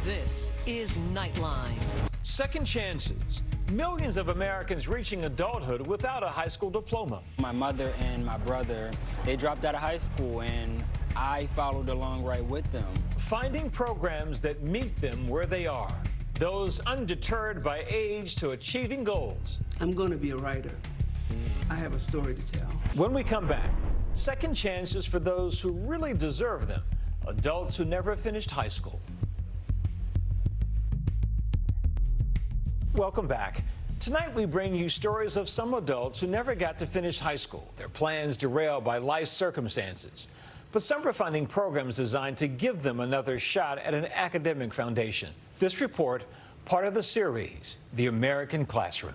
This is Nightline. Second chances. Millions of Americans reaching adulthood without a high school diploma. My mother and my brother, they dropped out of high school, and I followed along right with them. Finding programs that meet them where they are. Those undeterred by age to achieving goals. I'm going to be a writer. I have a story to tell. When we come back, second chances for those who really deserve them. Adults who never finished high school. Welcome back. Tonight we bring you stories of some adults who never got to finish high school, their plans derailed by life's circumstances. But some are finding programs designed to give them another shot at an academic foundation. This report, part of the series, The American Classroom.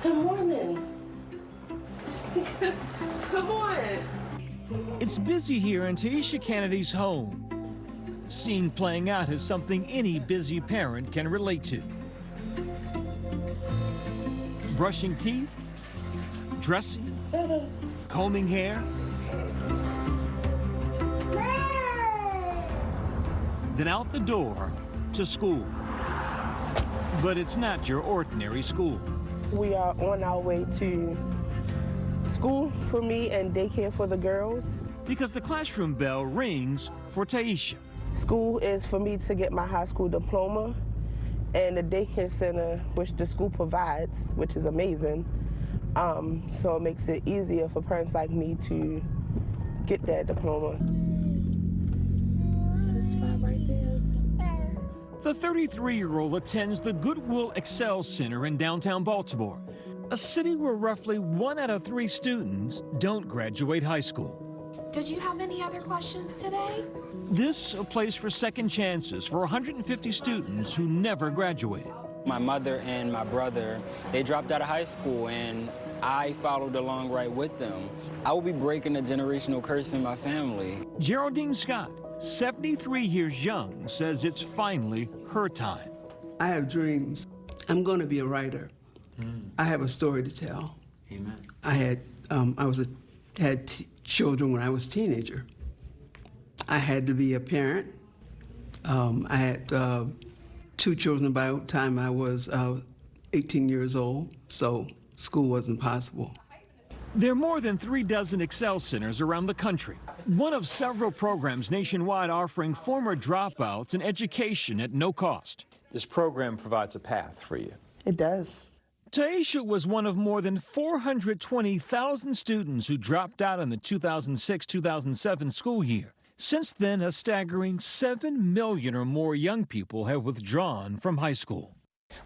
Good morning. Come on. It's busy here in Taisha Kennedy's home. The scene playing out is something any busy parent can relate to. Brushing teeth, dressing, combing hair, then out the door to school. But it's not your ordinary school. We are on our way to school for me and daycare for the girls. Because the classroom bell rings for Taisha. School is for me to get my high school diploma, and the daycare center, which the school provides, which is amazing. So it makes it easier for parents like me to get that diploma. Is that a spot right there? The 33-year-old attends the Goodwill Excel Center in downtown Baltimore, a city where roughly 1 out of 3 students don't graduate high school. Did you have any other questions today? This a place for second chances for 150 students who never graduated. My mother and my brother, they dropped out of high school, and I followed along right with them. I will be breaking a generational curse in my family. Geraldine Scott, 73 years young, says it's finally her time. I have dreams. I'm going to be a writer. I have a story to tell. Amen. I had children when I was a teenager. I had to be a parent. I had 2 children by the time I was 18 years old, so school wasn't possible. There are more than 36 Excel Centers around the country, one of several programs nationwide offering former dropouts an education at no cost. This program provides a path for you. It does. Taisha was one of more than 420,000 students who dropped out in the 2006-2007 school year. Since then, a staggering 7 million or more young people have withdrawn from high school.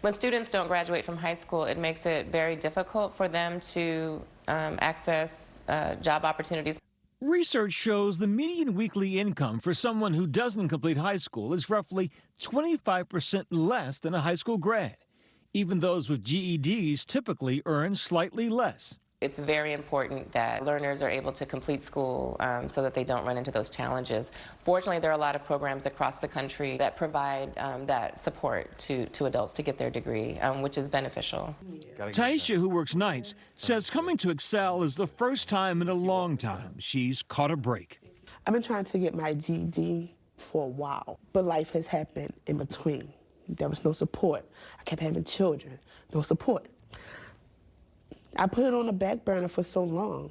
When students don't graduate from high school, it makes it very difficult for them to access job opportunities. Research shows the median weekly income for someone who doesn't complete high school is roughly 25% less than a high school grad. Even those with GEDs typically earn slightly less. It's very important that learners are able to complete school so that they don't run into those challenges. Fortunately, there are a lot of programs across the country that provide that support to adults to get their degree, which is beneficial. Taisha, who works nights, says coming to Excel is the first time in a long time she's caught a break. I've been trying to get my GED for a while, but life has happened in between. There was no support. I kept having children, no support. I put it on the back burner for so long.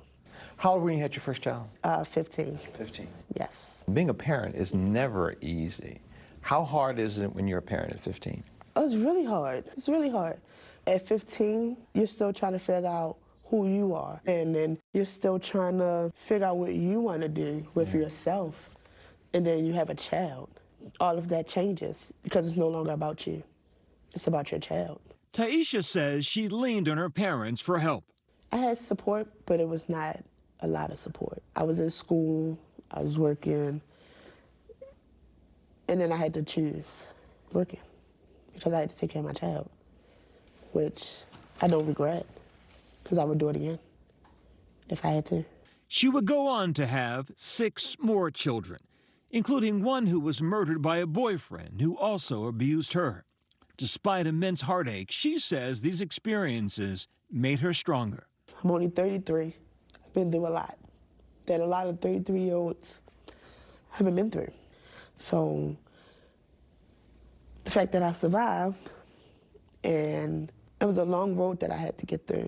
How old were you when you had your first child? 15. 15. Yes. Being a parent is never easy. How hard is it when you're a parent at 15? Oh, it's really hard. It's really hard. At 15, you're still trying to figure out who you are. And then you're still trying to figure out what you want to do with yourself. And then you have a child. All of that changes because it's no longer about you. It's about your child. Taisha says she leaned on her parents for help. I had support, but it was not a lot of support. I was in school, I was working, and then I had to choose working because I had to take care of my child, which I don't regret because I would do it again if I had to. She would go on to have 6 more children, including one who was murdered by a boyfriend who also abused her. Despite immense heartache, she says these experiences made her stronger. I'm only 33. I've been through a lot that a lot of 33-year-olds haven't been through. So the fact that I survived, and it was a long road that I had to get through.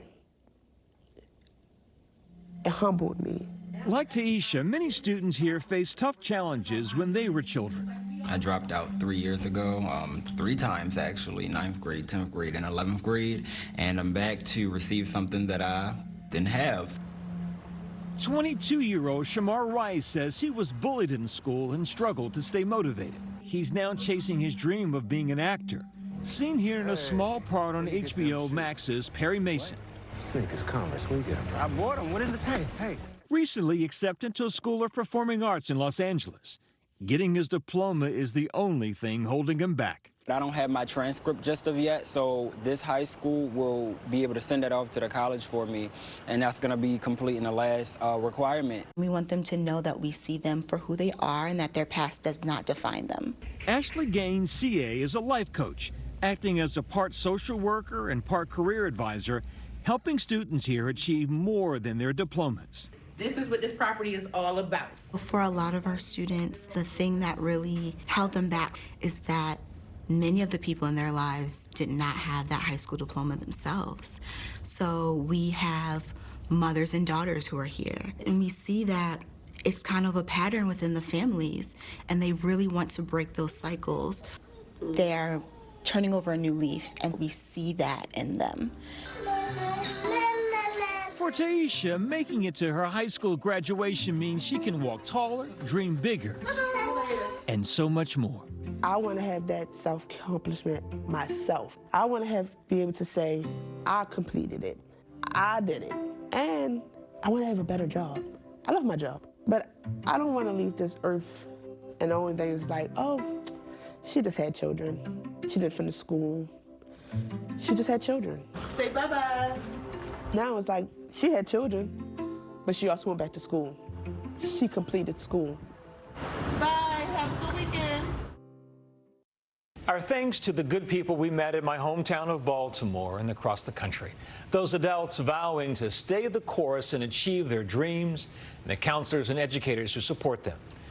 It humbled me. Like Taisha, many students here face tough challenges when they were children. I dropped out 3 years ago, 3 times actually, 9th grade, 10th grade, and 11th grade, and I'm back to receive something that I didn't have. 22-year-old Shamar Rice says he was bullied in school and struggled to stay motivated. He's now chasing his dream of being an actor, seen here in a small part on HBO Max's Perry Mason. This thing is commerce. Where you get him? I bought him. What is the pay? Hey. Recently accepted to a School of Performing Arts in Los Angeles. Getting his diploma is the only thing holding him back. I don't have my transcript just of yet, so this high school will be able to send that off to the college for me, and that's going to be completing the last requirement. We want them to know that we see them for who they are and that their past does not define them. Ashley Gaines, CA, is a life coach, acting as a part social worker and part career advisor, helping students here achieve more than their diplomas. This is what this property is all about. For a lot of our students, the thing that really held them back is that many of the people in their lives did not have that high school diploma themselves. So we have mothers and daughters who are here, and we see that it's kind of a pattern within the families, and they really want to break those cycles. They're turning over a new leaf, and we see that in them. For Taisha, making it to her high school graduation means she can walk taller, dream bigger, and so much more. I want to have that self-accomplishment myself. I want to be able to say, I completed it, I did it, and I want to have a better job. I love my job, but I don't want to leave this earth and the only thing is like, oh, she just had children. She didn't finish school. She just had children. Say bye-bye. Now it's like, she had children, but she also went back to school. She completed school. Bye. Have a good weekend. Our thanks to the good people we met in my hometown of Baltimore and across the country. Those adults vowing to stay the course and achieve their dreams, and the counselors and educators who support them.